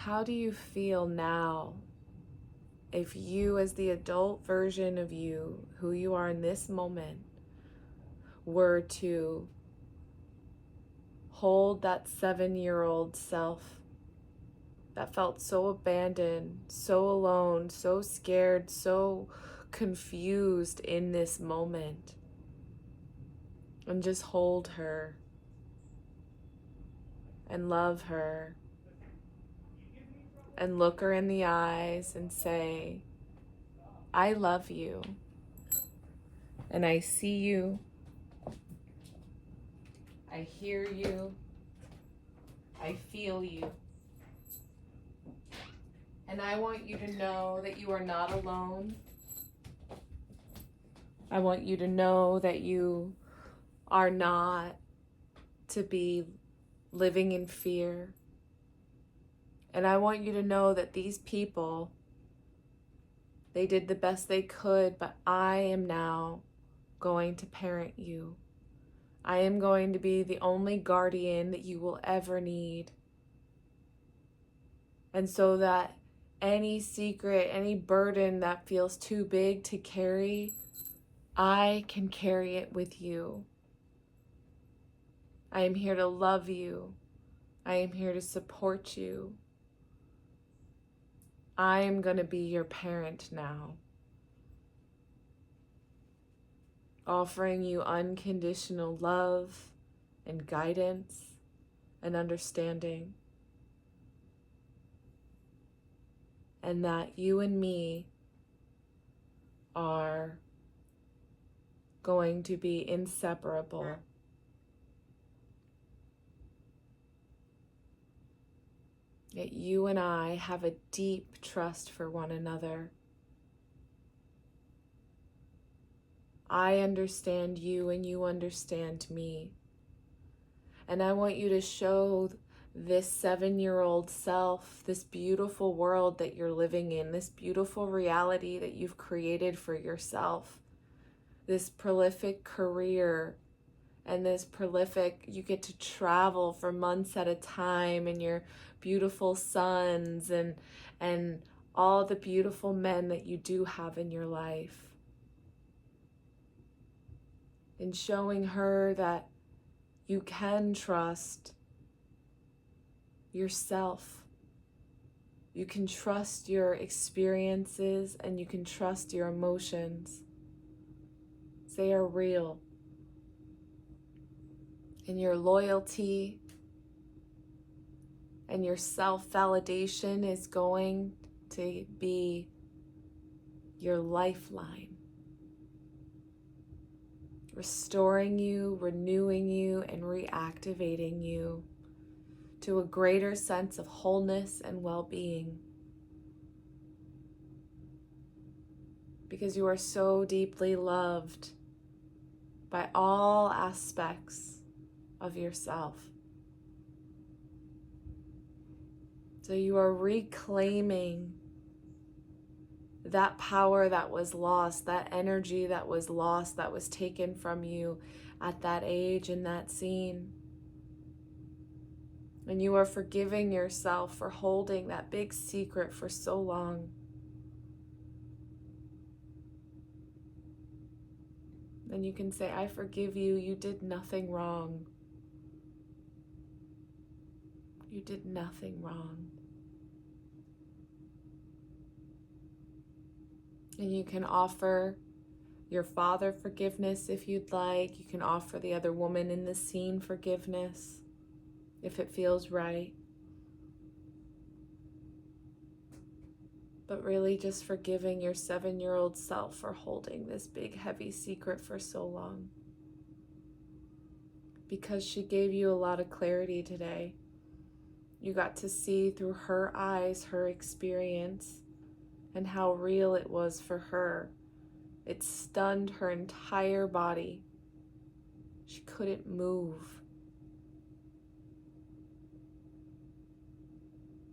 How do you feel now if you, as the adult version of you, who you are in this moment, were to hold that 7-year-old self that felt so abandoned, so alone, so scared, so confused in this moment, and just hold her and love her and look her in the eyes and say, I love you, and I see you, I hear you, I feel you. And I want you to know that you are not alone. I want you to know that you are not to be living in fear. And I want you to know that these people, they did the best they could, but I am now going to parent you. I am going to be the only guardian that you will ever need. And so that any secret, any burden that feels too big to carry, I can carry it with you. I am here to love you. I am here to support you. I am going to be your parent now, offering you unconditional love and guidance and understanding. And that you and me are going to be inseparable. That you and I have a deep trust for one another. I understand you and you understand me. And I want you to show this 7-year-old self, this beautiful world that you're living in, this beautiful reality that you've created for yourself, this prolific career, and this prolific, you get to travel for months at a time, and your beautiful sons and all the beautiful men that you do have in your life. And showing her that you can trust yourself. You can trust your experiences and you can trust your emotions. They are real. And your loyalty and your self-validation is going to be your lifeline. Restoring you, renewing you, and reactivating you to a greater sense of wholeness and well-being. Because you are so deeply loved by all aspects of yourself. So you are reclaiming that power that was lost, that energy that was lost, that was taken from you at that age in that scene. And you are forgiving yourself for holding that big secret for so long. And you can say, I forgive you. You did nothing wrong. You did nothing wrong. And you can offer your father forgiveness if you'd like. You can offer the other woman in the scene forgiveness if it feels right. But really just forgiving your 7-year-old self for holding this big heavy secret for so long. Because she gave you a lot of clarity today. You got to see through her eyes her experience and how real it was for her. It stunned her entire body. She couldn't move.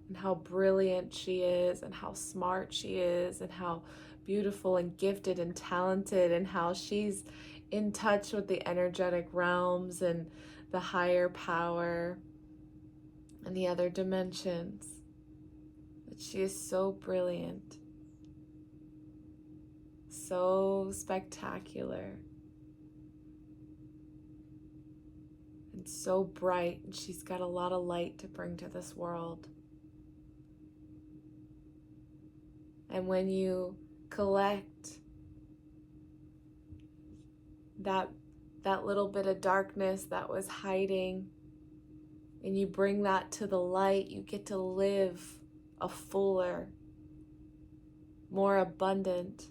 And how brilliant she is, and how smart she is, and how beautiful and gifted and talented, and how she's in touch with the energetic realms and the higher power and the other dimensions. that she is so brilliant, so spectacular, and so bright, and she's got a lot of light to bring to this world. And when you collect that little bit of darkness that was hiding, and you bring that to the light, you get to live a fuller, more abundant,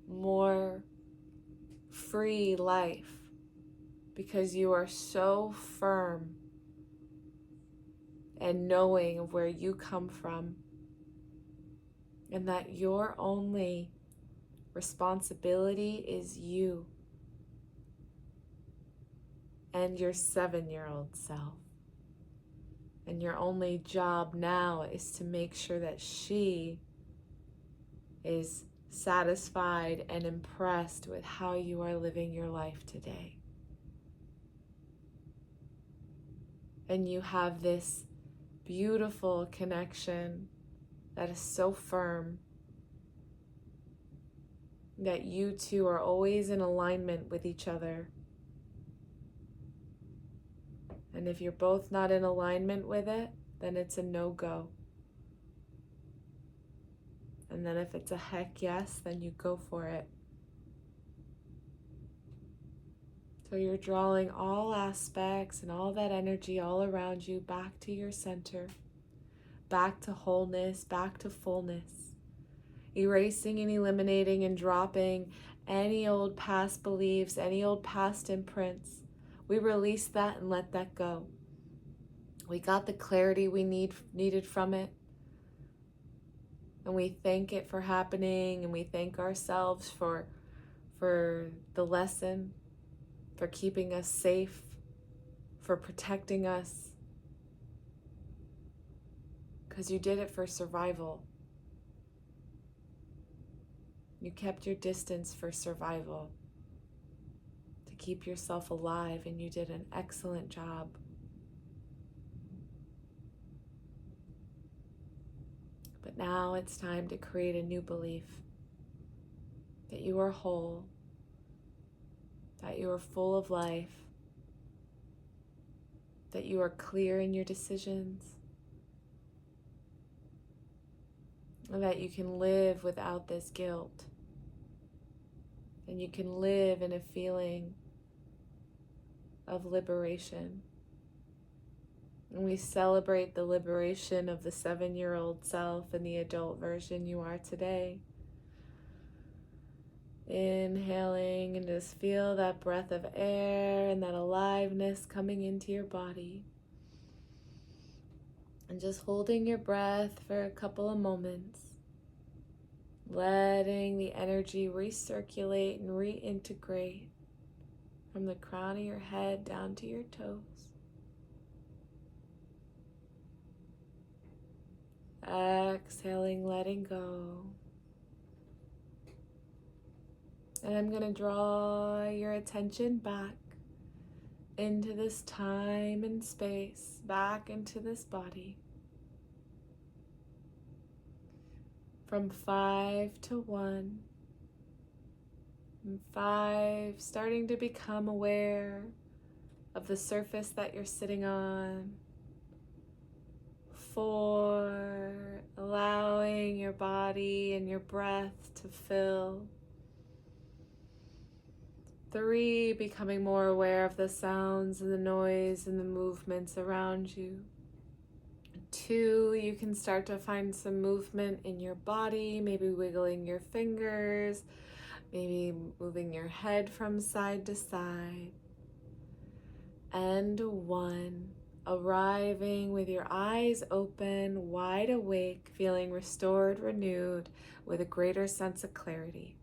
more free life, because you are so firm and knowing of where you come from, and that your only responsibility is you and your 7-year-old self. And your only job now is to make sure that she is satisfied and impressed with how you are living your life today. And you have this beautiful connection that is so firm that you two are always in alignment with each other. And if you're both not in alignment with it, then it's a no-go. And then if it's a heck yes, then you go for it. So you're drawing all aspects and all that energy all around you back to your center, back to wholeness, back to fullness, erasing and eliminating and dropping any old past beliefs, any old past imprints. We release that and let that go. We got the clarity we needed from it. And we thank it for happening, and we thank ourselves for the lesson, for keeping us safe, for protecting us. Because you did it for survival. You kept your distance for survival, to keep yourself alive, and you did an excellent job. But now it's time to create a new belief that you are whole, that you are full of life, that you are clear in your decisions, and that you can live without this guilt, and you can live in a feeling of liberation. And we celebrate the liberation of the 7-year-old self and the adult version you are today. Inhaling, and just feel that breath of air and that aliveness coming into your body. And just holding your breath for a couple of moments. Letting the energy recirculate and reintegrate from the crown of your head down to your toes. Exhaling, letting go. And I'm going to draw your attention back into this time and space, back into this body. From 5 to 1. And 5, starting to become aware of the surface that you're sitting on. 4, allowing your body and your breath to fill. 3, becoming more aware of the sounds and the noise and the movements around you. 2, you can start to find some movement in your body, maybe wiggling your fingers, maybe moving your head from side to side. And 1, arriving with your eyes open, wide awake, feeling restored, renewed, with a greater sense of clarity.